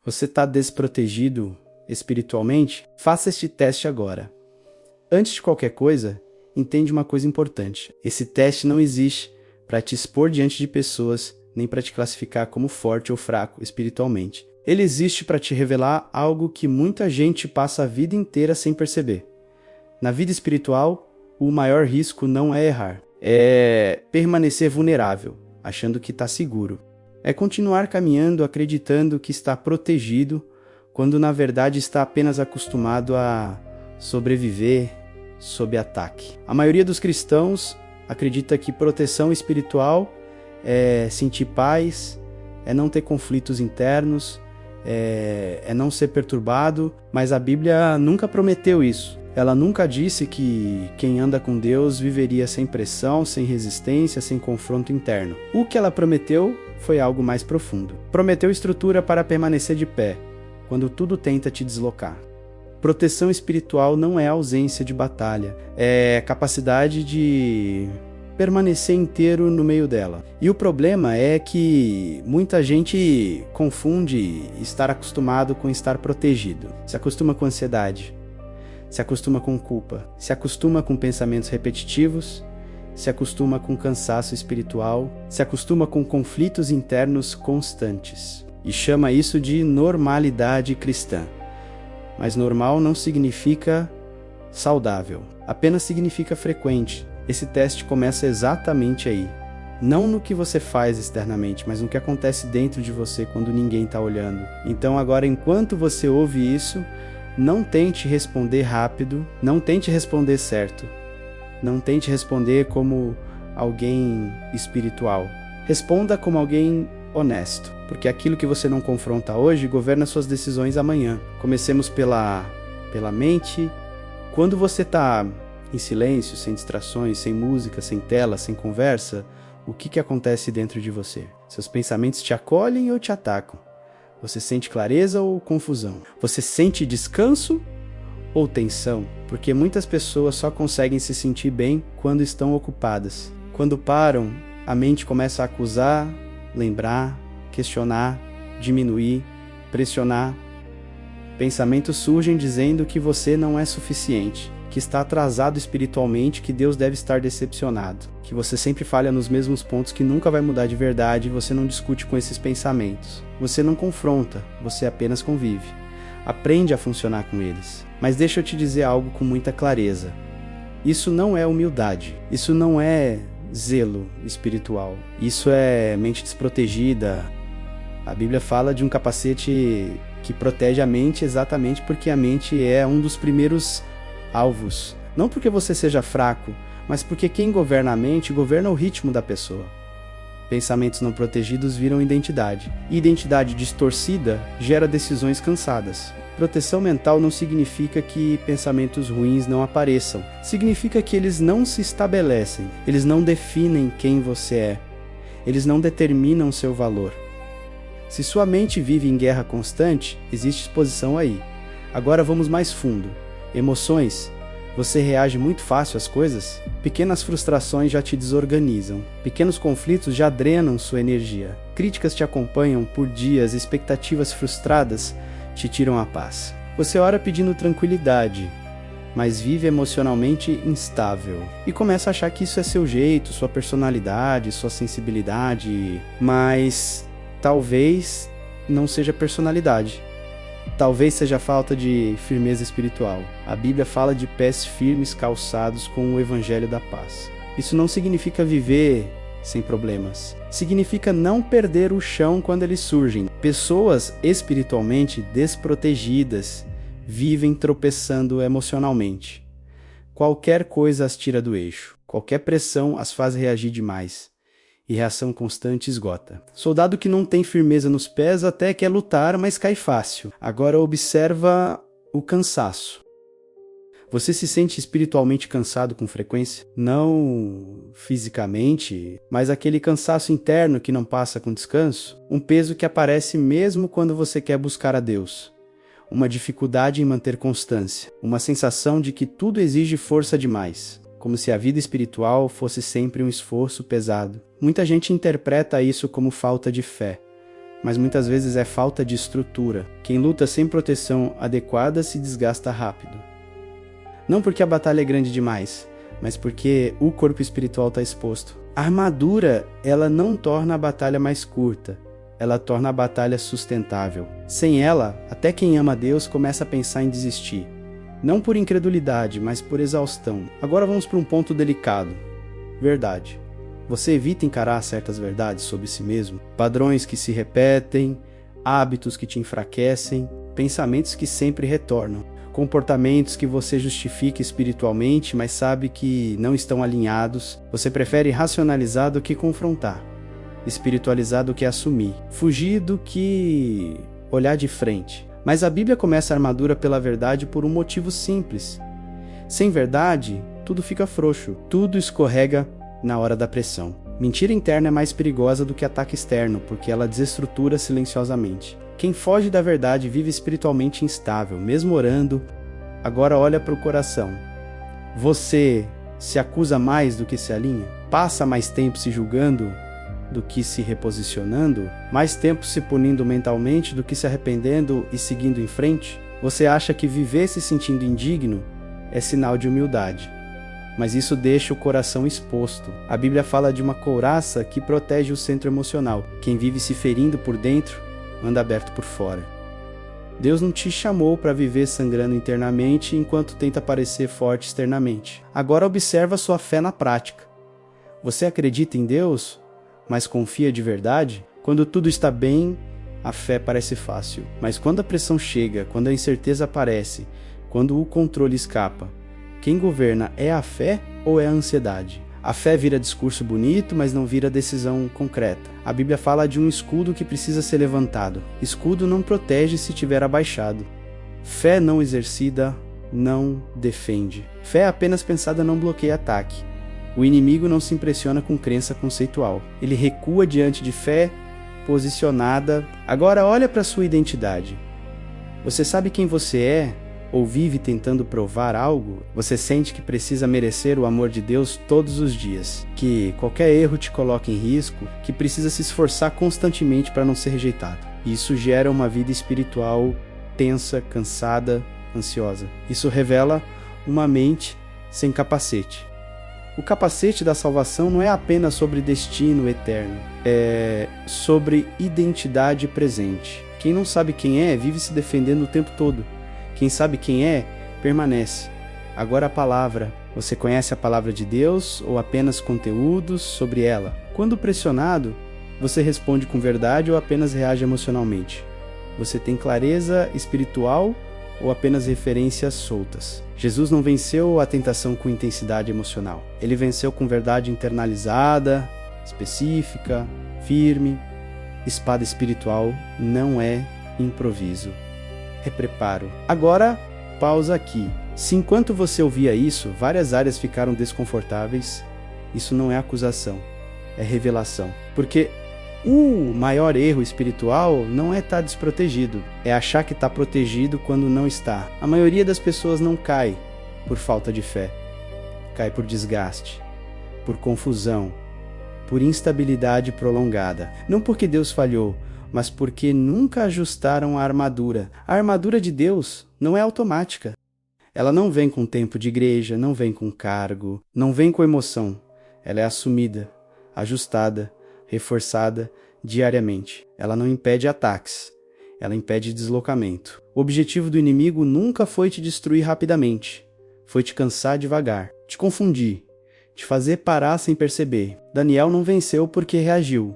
Você está desprotegido espiritualmente? Faça este teste agora. Antes de qualquer coisa, entende uma coisa importante. Esse teste não existe para te expor diante de pessoas, nem para te classificar como forte ou fraco espiritualmente. Ele existe para te revelar algo que muita gente passa a vida inteira sem perceber. Na vida espiritual, o maior risco não é errar, é permanecer vulnerável, achando que está seguro. É continuar caminhando acreditando que está protegido, quando na verdade está apenas acostumado a sobreviver sob ataque. A maioria dos cristãos acredita que proteção espiritual é sentir paz, é não ter conflitos internos, é não ser perturbado, mas a Bíblia nunca prometeu isso. Ela nunca disse que quem anda com Deus viveria sem pressão, sem resistência, sem confronto interno. O que ela prometeu foi algo mais profundo. Prometeu estrutura para permanecer de pé, quando tudo tenta te deslocar. Proteção espiritual não é ausência de batalha, é capacidade de permanecer inteiro no meio dela. E o problema é que muita gente confunde estar acostumado com estar protegido. Se acostuma com ansiedade, se acostuma com culpa, se acostuma com pensamentos repetitivos, se acostuma com cansaço espiritual, se acostuma com conflitos internos constantes. E chama isso de normalidade cristã. Mas normal não significa saudável, apenas significa frequente. Esse teste começa exatamente aí. Não no que você faz externamente, mas no que acontece dentro de você quando ninguém está olhando. Então agora, enquanto você ouve isso, não tente responder rápido, não tente responder certo. Não tente responder como alguém espiritual. Responda como alguém honesto, porque aquilo que você não confronta hoje governa suas decisões amanhã. Comecemos pela mente. Quando você está em silêncio, sem distrações, sem música, sem tela, sem conversa, o que acontece dentro de você? Seus pensamentos te acolhem ou te atacam? Você sente clareza ou confusão? Você sente descanso ou tensão? Porque muitas pessoas só conseguem se sentir bem quando estão ocupadas. Quando param, a mente começa a acusar, lembrar, questionar, diminuir, pressionar. Pensamentos surgem dizendo que você não é suficiente, que está atrasado espiritualmente, que Deus deve estar decepcionado, que você sempre falha nos mesmos pontos, que nunca vai mudar de verdade, e você não discute com esses pensamentos. Você não confronta, você apenas convive. Aprende a funcionar com eles. Mas deixa eu te dizer algo com muita clareza. Isso não é humildade, isso não é zelo espiritual, isso é mente desprotegida. A Bíblia fala de um capacete que protege a mente exatamente porque a mente é um dos primeiros alvos. Não porque você seja fraco, mas porque quem governa a mente governa o ritmo da pessoa. Pensamentos não protegidos viram identidade, e identidade distorcida gera decisões cansadas. Proteção mental não significa que pensamentos ruins não apareçam, significa que eles não se estabelecem, eles não definem quem você é, eles não determinam seu valor. Se sua mente vive em guerra constante, existe exposição aí. Agora vamos mais fundo. Emoções. Você reage muito fácil às coisas? Pequenas frustrações já te desorganizam. Pequenos conflitos já drenam sua energia. Críticas te acompanham por dias, expectativas frustradas te tiram a paz. Você ora pedindo tranquilidade, mas vive emocionalmente instável. E começa a achar que isso é seu jeito, sua personalidade, sua sensibilidade. Mas talvez não seja personalidade. Talvez seja falta de firmeza espiritual. A Bíblia fala de pés firmes calçados com o Evangelho da Paz. Isso não significa viver sem problemas. Significa não perder o chão quando eles surgem. Pessoas espiritualmente desprotegidas vivem tropeçando emocionalmente. Qualquer coisa as tira do eixo. Qualquer pressão as faz reagir demais. E reação constante esgota. Soldado que não tem firmeza nos pés até quer lutar, mas cai fácil. Agora observa o cansaço. Você se sente espiritualmente cansado com frequência? Não fisicamente, mas aquele cansaço interno que não passa com descanso? Um peso que aparece mesmo quando você quer buscar a Deus. Uma dificuldade em manter constância. Uma sensação de que tudo exige força demais. Como se a vida espiritual fosse sempre um esforço pesado. Muita gente interpreta isso como falta de fé, mas muitas vezes é falta de estrutura. Quem luta sem proteção adequada se desgasta rápido. Não porque a batalha é grande demais, mas porque o corpo espiritual está exposto. A armadura, ela não torna a batalha mais curta, ela torna a batalha sustentável. Sem ela, até quem ama Deus começa a pensar em desistir. Não por incredulidade, mas por exaustão. Agora vamos para um ponto delicado. Verdade. Você evita encarar certas verdades sobre si mesmo? Padrões que se repetem, hábitos que te enfraquecem, pensamentos que sempre retornam, comportamentos que você justifica espiritualmente, mas sabe que não estão alinhados. Você prefere racionalizar do que confrontar, espiritualizar do que assumir, fugir do que olhar de frente. Mas a Bíblia começa a armadura pela verdade por um motivo simples. Sem verdade, tudo fica frouxo, tudo escorrega na hora da pressão. Mentira interna é mais perigosa do que ataque externo, porque ela desestrutura silenciosamente. Quem foge da verdade vive espiritualmente instável, mesmo orando. Agora olha para o coração. Você se acusa mais do que se alinha? Passa mais tempo se julgando do que se reposicionando? Mais tempo se punindo mentalmente do que se arrependendo e seguindo em frente? Você acha que viver se sentindo indigno é sinal de humildade? Mas isso deixa o coração exposto. A Bíblia fala de uma couraça que protege o centro emocional. Quem vive se ferindo por dentro, anda aberto por fora. Deus não te chamou para viver sangrando internamente enquanto tenta parecer forte externamente. Agora observa sua fé na prática. Você acredita em Deus, mas confia de verdade? Quando tudo está bem, a fé parece fácil. Mas quando a pressão chega, quando a incerteza aparece, quando o controle escapa, quem governa é a fé ou é a ansiedade? A fé vira discurso bonito, mas não vira decisão concreta. A Bíblia fala de um escudo que precisa ser levantado. Escudo não protege se estiver abaixado. Fé não exercida não defende. Fé apenas pensada não bloqueia ataque. O inimigo não se impressiona com crença conceitual. Ele recua diante de fé posicionada. Agora olha para sua identidade. Você sabe quem você é? Ou vive tentando provar algo? Você sente que precisa merecer o amor de Deus todos os dias, que qualquer erro te coloca em risco, que precisa se esforçar constantemente para não ser rejeitado. Isso gera uma vida espiritual tensa, cansada, ansiosa. Isso revela uma mente sem capacete. O capacete da salvação não é apenas sobre destino eterno, é sobre identidade presente. Quem não sabe quem é, vive se defendendo o tempo todo. Quem sabe quem é, permanece. Agora a palavra. Você conhece a palavra de Deus ou apenas conteúdos sobre ela? Quando pressionado, você responde com verdade ou apenas reage emocionalmente? Você tem clareza espiritual ou apenas referências soltas? Jesus não venceu a tentação com intensidade emocional. Ele venceu com verdade internalizada, específica, firme. Espada espiritual não é improviso. É preparo. Agora, pausa aqui. Se enquanto você ouvia isso, várias áreas ficaram desconfortáveis, isso não é acusação, é revelação. Porque o maior erro espiritual não é estar desprotegido, é achar que está protegido quando não está. A maioria das pessoas não cai por falta de fé, cai por desgaste, por confusão, por instabilidade prolongada. Não porque Deus falhou, mas porque nunca ajustaram a armadura. A armadura de Deus não é automática. Ela não vem com tempo de igreja, não vem com cargo, não vem com emoção. Ela é assumida, ajustada, reforçada diariamente. Ela não impede ataques, ela impede deslocamento. O objetivo do inimigo nunca foi te destruir rapidamente, foi te cansar devagar, te confundir, te fazer parar sem perceber. Daniel não venceu porque reagiu,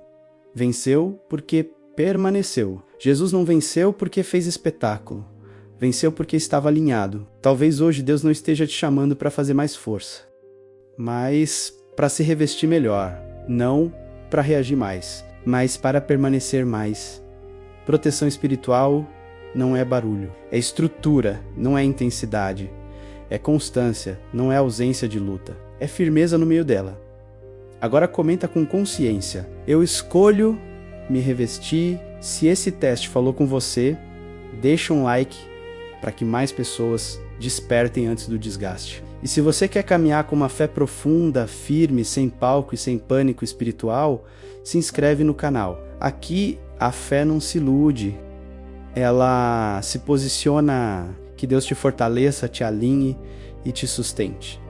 venceu porque permaneceu. Jesus não venceu porque fez espetáculo, venceu porque estava alinhado. Talvez hoje Deus não esteja te chamando para fazer mais força, mas para se revestir melhor, não para reagir mais, mas para permanecer mais. Proteção espiritual não é barulho, é estrutura, não é intensidade, é constância, não é ausência de luta, é firmeza no meio dela. Agora comenta com consciência. Eu escolho me revestir. Se esse teste falou com você, deixa um like para que mais pessoas despertem antes do desgaste. E se você quer caminhar com uma fé profunda, firme, sem palco e sem pânico espiritual, se inscreve no canal. Aqui a fé não se ilude, ela se posiciona que Deus te fortaleça, te alinhe e te sustente.